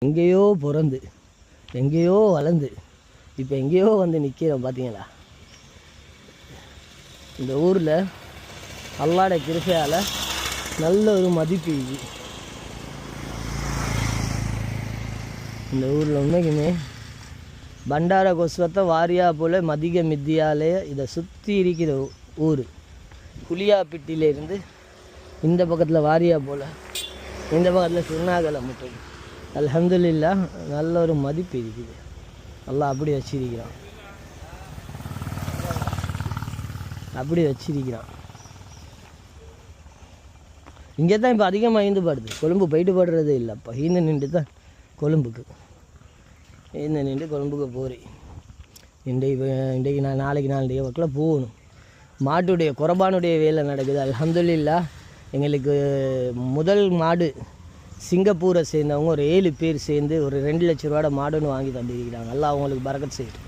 எங்கேயோ பிறந்து எங்கேயோ வளர்ந்து இப்போ எங்கேயோ வந்து நிற்கிறோம் பார்த்தீங்களா. இந்த ஊரில் அல்லாட கிருபையால் நல்ல ஒரு மதிப்பு இது. இந்த ஊரில் உண்மைக்குமே பண்டார கொஸ்வத்தை வாரியா போல் மதிக மித்தியாலே இதை சுற்றி இருக்கிற ஊர். புளியாப்பிட்டியிலேருந்து இந்த பக்கத்தில் வாரியா போல், இந்த பக்கத்தில் திருநாகலை மட்டும். அல்ஹம்துலில்லாஹ் நல்ல ஒரு மதிப்பு இருக்குது. அல்லாஹ் அப்படி வச்சிருக்கிறான், அப்படி வச்சிருக்கிறான். இங்கே தான் இப்போ அதிகமாக ஈந்து பாடுது. கொழும்பு போயிட்டு பாடுறதே இல்லைப்பா. ஈந்து நின்று தான் கொழும்புக்கு, ஈந்து நின்று கொழும்புக்கு போகிறேன். இன்றைக்கு நான் நாளைக்கு 4 வாக்கில் போகணும். மாட்டுடைய குரபானுடைய வேலை நடக்குது. அல்ஹம்துலில்லாஹ் எங்களுக்கு முதல் மாடு சிங்கப்பூரை சேர்ந்தவங்க ஒரு 7 பேர் சேர்ந்து ஒரு 2 லட்ச ரூபாயோட மாடுன்னு வாங்கி தந்திருக்கிறாங்க. எல்லாம் அவங்களுக்கு பரக்கத் செய்யும்.